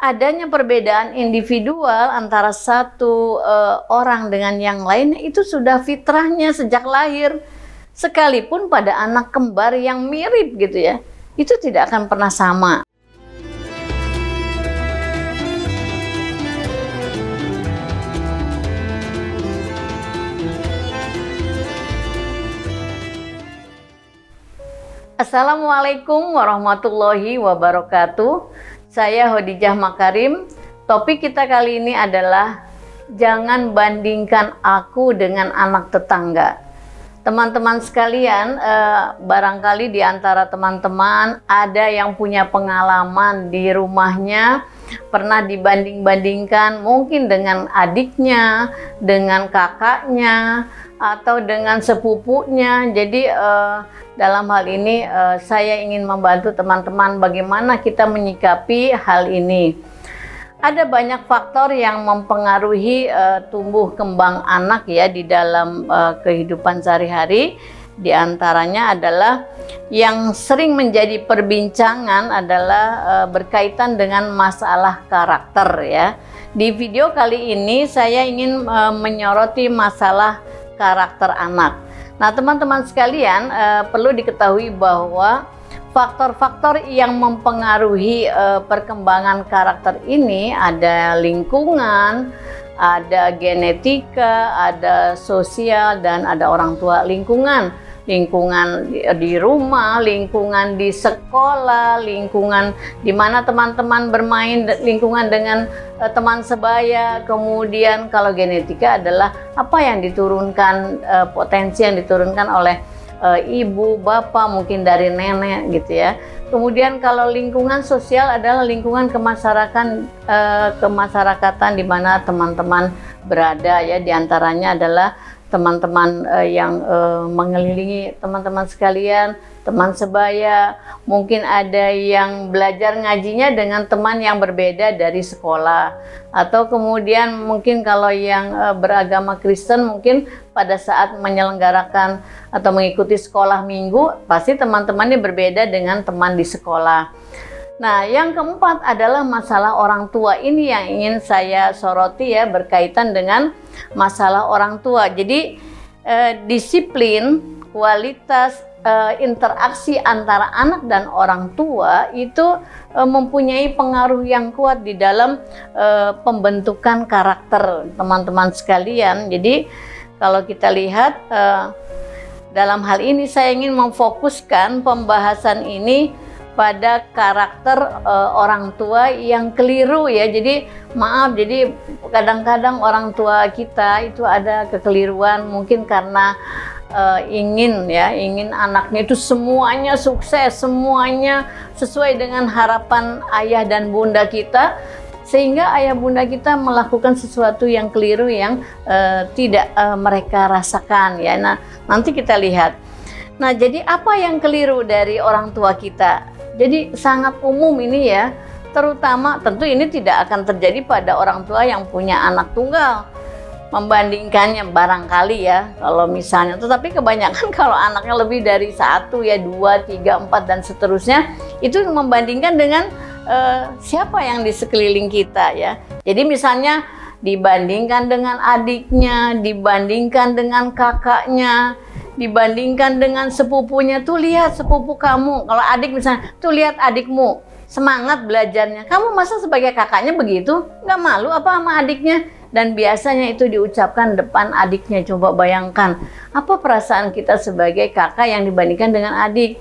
adanya perbedaan individual antara satu orang dengan yang lainnya itu sudah fitrahnya sejak lahir. Sekalipun pada anak kembar yang mirip gitu ya, itu tidak akan pernah sama. Assalamualaikum warahmatullahi wabarakatuh. Saya Khadijah Makarim. Topik kita kali ini adalah jangan bandingkan aku dengan anak tetangga. Teman-teman sekalian, barangkali di antara teman-teman ada yang punya pengalaman di rumahnya pernah dibanding-bandingkan mungkin dengan adiknya, dengan kakaknya, atau dengan sepupunya. Jadi dalam hal ini saya ingin membantu teman-teman bagaimana kita menyikapi hal ini. Ada banyak faktor yang mempengaruhi tumbuh kembang anak ya di dalam kehidupan sehari-hari. Di antaranya adalah yang sering menjadi perbincangan adalah berkaitan dengan masalah karakter ya. Di video kali ini saya ingin menyoroti masalah karakter anak. Nah, teman-teman sekalian, perlu diketahui bahwa faktor-faktor yang mempengaruhi perkembangan karakter ini ada lingkungan, ada genetika, ada sosial, dan ada orang tua. Lingkungan di rumah, lingkungan di sekolah, lingkungan di mana teman-teman bermain, lingkungan dengan teman sebaya. Kemudian kalau genetika adalah apa yang diturunkan, potensi yang diturunkan oleh ibu, bapak, mungkin dari nenek gitu ya. Kemudian kalau lingkungan sosial adalah lingkungan kemasyarakatan di mana teman-teman berada ya. Di antaranya adalah teman-teman yang mengelilingi teman-teman sekalian, teman sebaya. Mungkin ada yang belajar ngajinya dengan teman yang berbeda dari sekolah. Atau kemudian mungkin kalau yang beragama Kristen mungkin pada saat menyelenggarakan atau mengikuti sekolah minggu, pasti teman-temannya berbeda dengan teman di sekolah. Nah, yang keempat adalah masalah orang tua. Ini yang ingin saya soroti ya, berkaitan dengan masalah orang tua. Jadi disiplin, kualitas interaksi antara anak dan orang tua itu mempunyai pengaruh yang kuat di dalam pembentukan karakter teman-teman sekalian. Jadi kalau kita lihat dalam hal ini saya ingin memfokuskan pembahasan ini pada karakter orang tua yang keliru ya. Jadi maaf, jadi kadang-kadang orang tua kita itu ada kekeliruan mungkin karena ingin anaknya itu semuanya sukses, semuanya sesuai dengan harapan ayah dan bunda kita, sehingga ayah bunda kita melakukan sesuatu yang keliru yang tidak mereka rasakan ya. Nah, nanti kita lihat. Nah, jadi apa yang keliru dari orang tua kita? Jadi sangat umum ini ya, terutama tentu ini tidak akan terjadi pada orang tua yang punya anak tunggal. Membandingkannya barangkali ya, kalau misalnya, tetapi kebanyakan kalau anaknya lebih dari satu ya, 2, 3, 4 dan seterusnya, itu membandingkan dengan siapa yang di sekeliling kita ya. Jadi misalnya dibandingkan dengan adiknya, dibandingkan dengan kakaknya, dibandingkan dengan sepupunya. Tuh lihat sepupu kamu, kalau adik misalnya, tuh lihat adikmu semangat belajarnya, kamu masa sebagai kakaknya begitu? Nggak malu apa sama adiknya? Dan biasanya itu diucapkan depan adiknya. Coba bayangkan apa perasaan kita sebagai kakak yang dibandingkan dengan adik.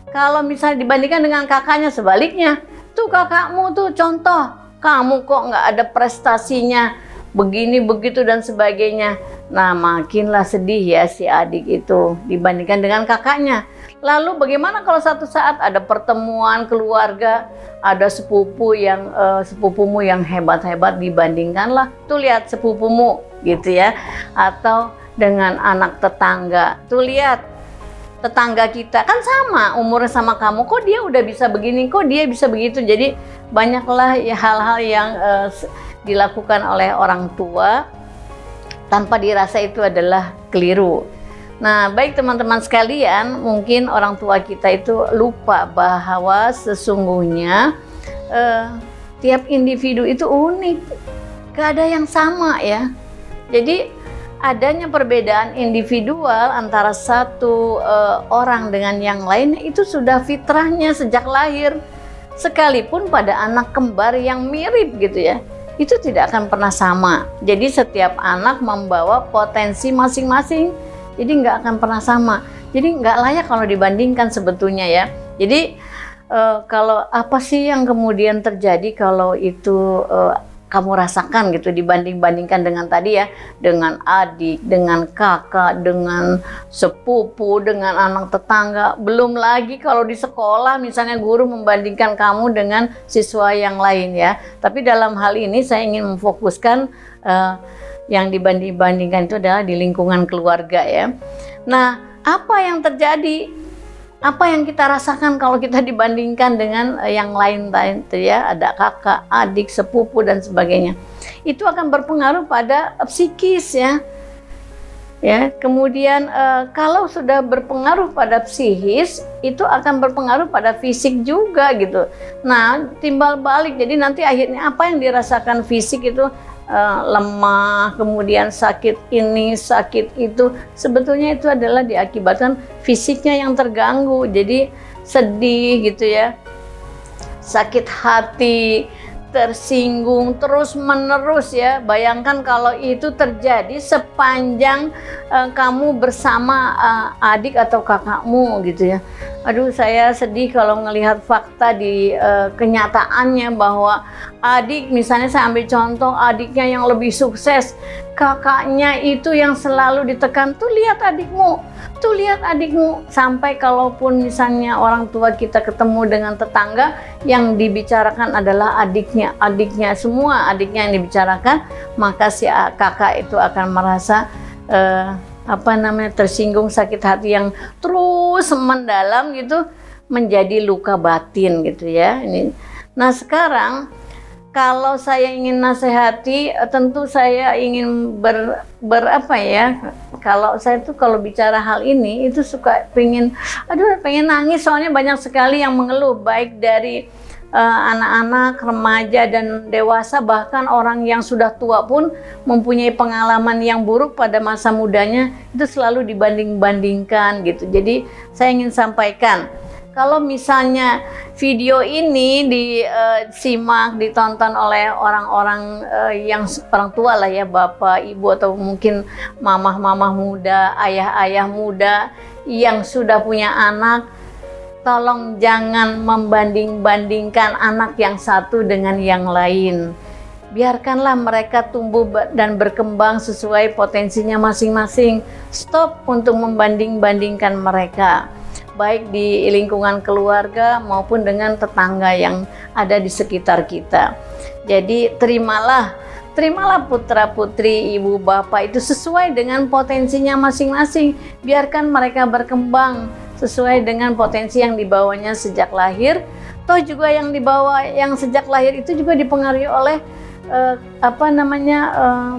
Kalau misalnya dibandingkan dengan kakaknya, sebaliknya, tuh kakakmu tuh contoh, kamu kok nggak ada prestasinya, begini begitu dan sebagainya. Nah, makinlah sedih ya si adik itu dibandingkan dengan kakaknya. Lalu bagaimana kalau satu saat ada pertemuan keluarga, ada sepupumu yang hebat-hebat, dibandingkanlah, tuh lihat sepupumu gitu ya. Atau dengan anak tetangga, tuh lihat tetangga kita kan sama umurnya sama kamu, kok dia udah bisa begini, kok dia bisa begitu. Jadi banyaklah ya hal-hal yang dilakukan oleh orang tua tanpa dirasa itu adalah keliru. Nah, baik teman-teman sekalian, mungkin orang tua kita itu lupa bahwa sesungguhnya tiap individu itu unik, gak ada yang sama ya. Jadi adanya perbedaan individual antara satu orang dengan yang lain itu sudah fitrahnya sejak lahir. Sekalipun pada anak kembar yang mirip gitu ya, itu tidak akan pernah sama. Jadi setiap anak membawa potensi masing-masing, jadi nggak akan pernah sama. Jadi nggak layak kalau dibandingkan sebetulnya ya. Jadi kalau apa sih yang kemudian terjadi kalau itu kamu rasakan gitu dibanding-bandingkan dengan tadi ya, dengan adik, dengan kakak, dengan sepupu, dengan anak tetangga. Belum lagi kalau di sekolah misalnya guru membandingkan kamu dengan siswa yang lain ya. Tapi dalam hal ini saya ingin memfokuskan yang dibanding-bandingkan itu adalah di lingkungan keluarga ya. Nah, apa yang terjadi? Apa yang kita rasakan kalau kita dibandingkan dengan yang lain ya, ada kakak, adik, sepupu dan sebagainya. Itu akan berpengaruh pada psikis ya. Ya, kemudian kalau sudah berpengaruh pada psikis, itu akan berpengaruh pada fisik juga gitu. Nah, timbal balik. Jadi nanti akhirnya apa yang dirasakan fisik itu lemah, kemudian sakit ini, sakit itu, sebetulnya itu adalah diakibatkan fisiknya yang terganggu. Jadi sedih gitu ya, sakit hati, tersinggung terus menerus ya. Bayangkan kalau itu terjadi sepanjang kamu bersama adik atau kakakmu gitu ya. Aduh, saya sedih kalau ngelihat fakta di kenyataannya bahwa adik, misalnya saya ambil contoh adiknya yang lebih sukses, kakaknya itu yang selalu ditekan, tuh lihat adikmu, tuh lihat adikmu. Sampai kalaupun misalnya orang tua kita ketemu dengan tetangga, yang dibicarakan adalah adiknya semua adiknya yang dibicarakan, maka si kakak itu akan merasa tersinggung, sakit hati yang terus mendalam gitu, menjadi luka batin gitu ya. Nah sekarang kalau saya ingin nasihati, tentu saya ingin kalau saya tuh kalau bicara hal ini itu suka pengen nangis, soalnya banyak sekali yang mengeluh, baik dari anak-anak, remaja dan dewasa, bahkan orang yang sudah tua pun mempunyai pengalaman yang buruk pada masa mudanya, itu selalu dibanding-bandingkan gitu. Jadi saya ingin sampaikan, kalau misalnya video ini disimak, ditonton oleh orang-orang yang orang tua lah ya, bapak, ibu, atau mungkin mamah-mamah muda, ayah-ayah muda yang sudah punya anak, tolong jangan membanding-bandingkan anak yang satu dengan yang lain. Biarkanlah mereka tumbuh dan berkembang sesuai potensinya masing-masing. Stop untuk membanding-bandingkan mereka, baik di lingkungan keluarga maupun dengan tetangga yang ada di sekitar kita. Jadi terimalah putra-putri, ibu bapak itu sesuai dengan potensinya masing-masing. Biarkan mereka berkembang sesuai dengan potensi yang dibawanya sejak lahir. Toh juga yang dibawa yang sejak lahir itu juga dipengaruhi oleh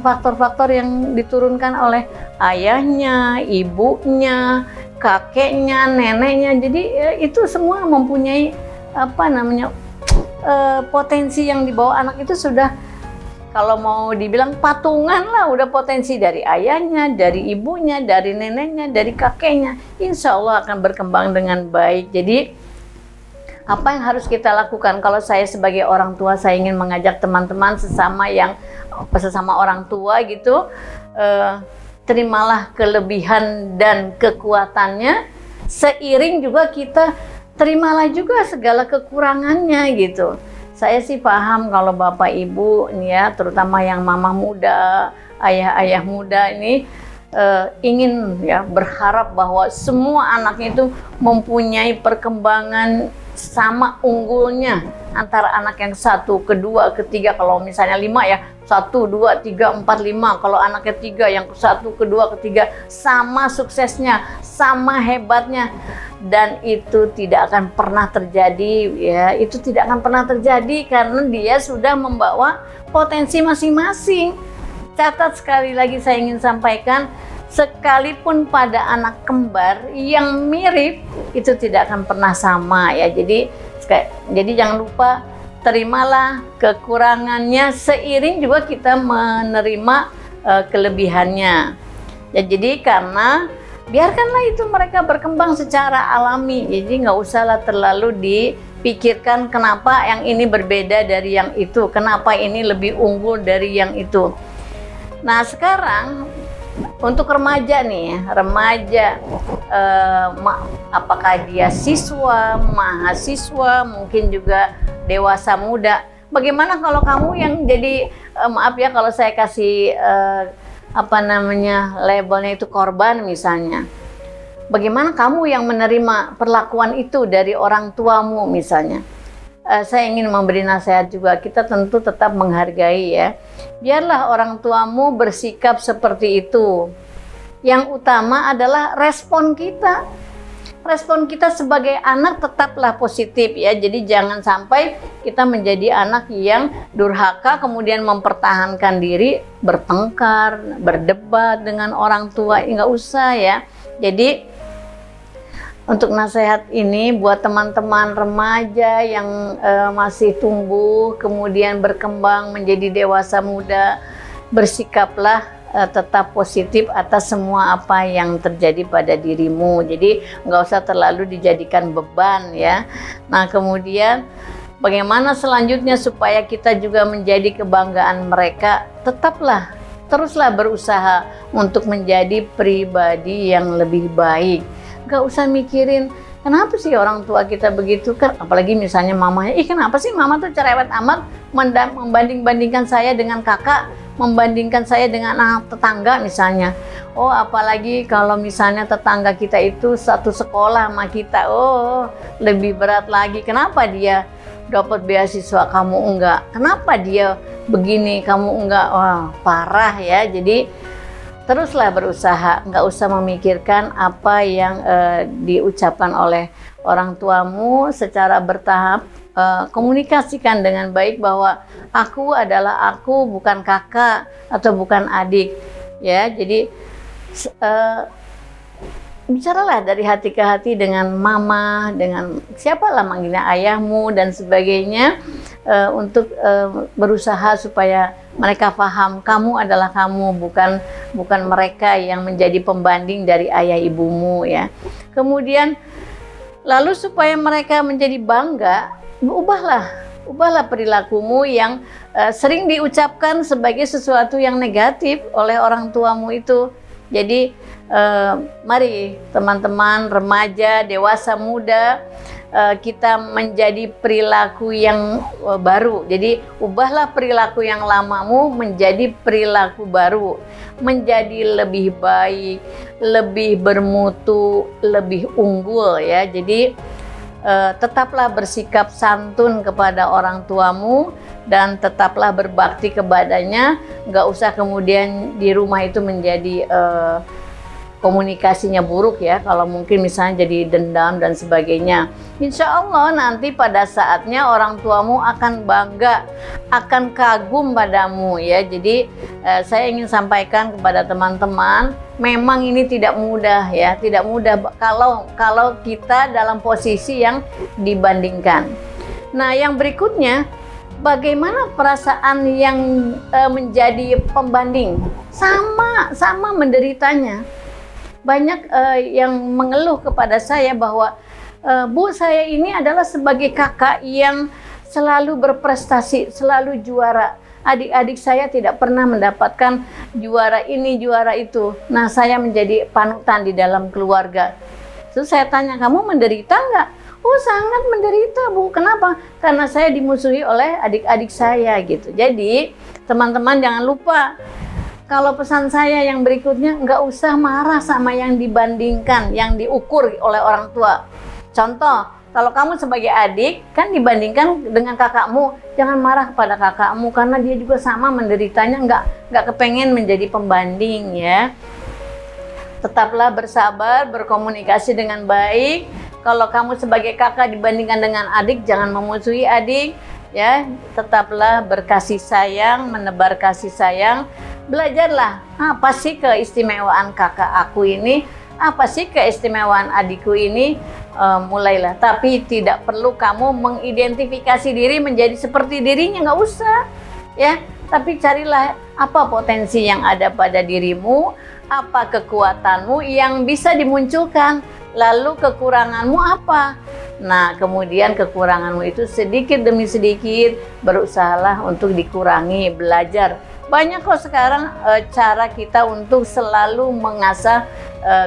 faktor-faktor yang diturunkan oleh ayahnya, ibunya, kakeknya, neneknya. Jadi itu semua mempunyai potensi yang dibawa anak itu sudah, kalau mau dibilang patungan lah, udah potensi dari ayahnya, dari ibunya, dari neneknya, dari kakeknya. Insya Allah akan berkembang dengan baik. Jadi apa yang harus kita lakukan? Kalau saya sebagai orang tua, saya ingin mengajak teman-teman sesama orang tua gitu, terimalah kelebihan dan kekuatannya, seiring juga kita terimalah juga segala kekurangannya gitu. Saya sih paham kalau bapak ibu nih ya, terutama yang mama muda, ayah-ayah muda ini ingin ya, berharap bahwa semua anaknya itu mempunyai perkembangan sama unggulnya, antara anak yang 1, kedua, ketiga, kalau misalnya 5 ya, 1, 2, 3, 4, 5. Kalau anak ketiga yang 1, kedua, ketiga sama suksesnya, sama hebatnya. Dan itu tidak akan pernah terjadi ya, itu tidak akan pernah terjadi karena dia sudah membawa potensi masing-masing. Catat sekali lagi saya ingin sampaikan, sekalipun pada anak kembar yang mirip itu tidak akan pernah sama ya. Jadi jangan lupa terimalah kekurangannya seiring juga kita menerima kelebihannya. Ya, jadi karena biarkanlah itu mereka berkembang secara alami, jadi nggak usahlah terlalu dipikirkan kenapa yang ini berbeda dari yang itu, kenapa ini lebih unggul dari yang itu. Nah sekarang untuk remaja nih, remaja apakah dia siswa, mahasiswa, mungkin juga dewasa muda. Bagaimana kalau kamu yang jadi maaf ya kalau saya kasih labelnya itu korban misalnya. Bagaimana kamu yang menerima perlakuan itu dari orang tuamu misalnya. Saya ingin memberi nasihat juga, kita tentu tetap menghargai ya. Biarlah orang tuamu bersikap seperti itu. Yang utama adalah respon kita. Respon kita sebagai anak tetaplah positif ya. Jadi jangan sampai kita menjadi anak yang durhaka kemudian mempertahankan diri, bertengkar, berdebat dengan orang tua. Nggak usah ya. Jadi untuk nasihat ini buat teman-teman remaja yang masih tumbuh, kemudian berkembang menjadi dewasa muda, bersikaplah tetap positif atas semua apa yang terjadi pada dirimu. Jadi nggak usah terlalu dijadikan beban ya. Nah kemudian bagaimana selanjutnya supaya kita juga menjadi kebanggaan mereka? Teruslah berusaha untuk menjadi pribadi yang lebih baik. Gak usah mikirin kenapa sih orang tua kita begitu kan, apalagi misalnya mamanya, kenapa sih mama tuh cerewet amat membanding-bandingkan saya dengan kakak, membandingkan saya dengan anak tetangga misalnya. Oh apalagi kalau misalnya tetangga kita itu satu sekolah sama kita, oh lebih berat lagi, kenapa dia dapat beasiswa kamu enggak, kenapa dia begini kamu enggak, wah parah ya. Jadi teruslah berusaha, nggak usah memikirkan apa yang diucapkan oleh orang tuamu, secara bertahap komunikasikan dengan baik bahwa aku adalah aku, bukan kakak atau bukan adik ya. Jadi bicaralah dari hati ke hati dengan mama, dengan siapalah manggilnya, ayahmu dan sebagainya, untuk berusaha supaya mereka paham kamu adalah kamu, bukan mereka yang menjadi pembanding dari ayah ibumu ya. Kemudian lalu supaya mereka menjadi bangga, ubahlah perilakumu yang sering diucapkan sebagai sesuatu yang negatif oleh orang tuamu itu. Jadi mari teman-teman remaja, dewasa muda, kita menjadi perilaku yang baru. Jadi ubahlah perilaku yang lamamu menjadi perilaku baru, menjadi lebih baik, lebih bermutu, lebih unggul ya. Jadi tetaplah bersikap santun kepada orang tuamu dan tetaplah berbakti kepadanya. Nggak usah kemudian di rumah itu menjadi komunikasinya buruk ya, kalau mungkin misalnya jadi dendam dan sebagainya. Insya Allah nanti pada saatnya orang tuamu akan bangga, akan kagum padamu ya. Jadi saya ingin sampaikan kepada teman-teman, memang ini tidak mudah ya, tidak mudah kalau kita dalam posisi yang dibandingkan. Nah yang berikutnya, bagaimana perasaan yang menjadi pembanding? Sama menderitanya. Banyak yang mengeluh kepada saya bahwa Bu, saya ini adalah sebagai kakak yang selalu berprestasi, selalu juara. Adik-adik saya tidak pernah mendapatkan juara ini, juara itu. Nah, saya menjadi panutan di dalam keluarga. Terus saya tanya, kamu menderita nggak? Oh, sangat menderita, Bu. Kenapa? Karena saya dimusuhi oleh adik-adik saya gitu. Jadi, teman-teman jangan lupa, kalau pesan saya yang berikutnya, nggak usah marah sama yang dibandingkan, yang diukur oleh orang tua. Contoh, kalau kamu sebagai adik, kan dibandingkan dengan kakakmu, jangan marah kepada kakakmu, karena dia juga sama menderitanya, nggak kepengen menjadi pembanding ya. Tetaplah bersabar, berkomunikasi dengan baik. Kalau kamu sebagai kakak dibandingkan dengan adik, jangan memusuhi adik. Ya, tetaplah berkasih sayang, menebar kasih sayang. Belajarlah apa sih keistimewaan kakak aku ini, apa sih keistimewaan adikku ini? Mulailah, tapi tidak perlu kamu mengidentifikasi diri menjadi seperti dirinya, nggak usah ya, tapi carilah apa potensi yang ada pada dirimu, apa kekuatanmu yang bisa dimunculkan, lalu kekuranganmu apa. Nah, kemudian kekuranganmu itu sedikit demi sedikit berusahalah untuk dikurangi, belajar. Banyak kok sekarang cara kita untuk selalu mengasah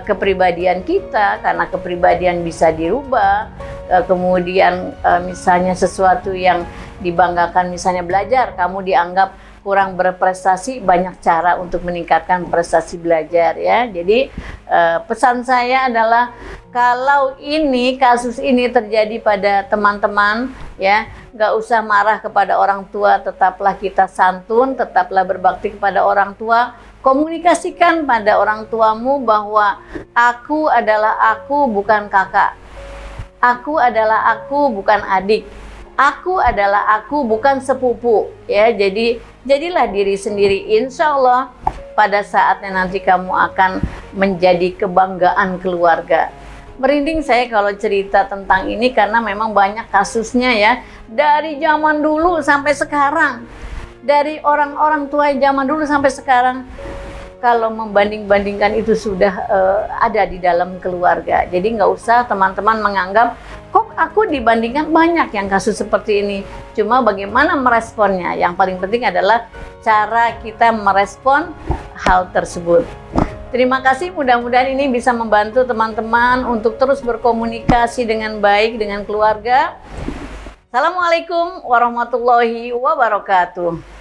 kepribadian kita, karena kepribadian bisa dirubah. Kemudian misalnya sesuatu yang dibanggakan, misalnya belajar, kamu dianggap kurang berprestasi, banyak cara untuk meningkatkan prestasi belajar ya. Jadi pesan saya adalah kalau ini kasus ini terjadi pada teman-teman ya, nggak usah marah kepada orang tua, tetaplah kita santun, tetaplah berbakti kepada orang tua. Komunikasikan pada orang tuamu bahwa aku adalah aku, bukan kakak. Aku adalah aku, bukan adik. Aku adalah aku, bukan sepupu. Ya, jadi jadilah diri sendiri. Insya Allah pada saatnya nanti kamu akan menjadi kebanggaan keluarga. Merinding saya kalau cerita tentang ini karena memang banyak kasusnya ya. Dari zaman dulu sampai sekarang. Dari orang-orang tua zaman dulu sampai sekarang. Kalau membanding-bandingkan itu sudah ada di dalam keluarga. Jadi nggak usah teman-teman menganggap, kok aku dibandingkan, banyak yang kasus seperti ini. Cuma bagaimana meresponnya. Yang paling penting adalah cara kita merespon hal tersebut. Terima kasih, mudah-mudahan ini bisa membantu teman-teman untuk terus berkomunikasi dengan baik dengan keluarga. Assalamualaikum warahmatullahi wabarakatuh.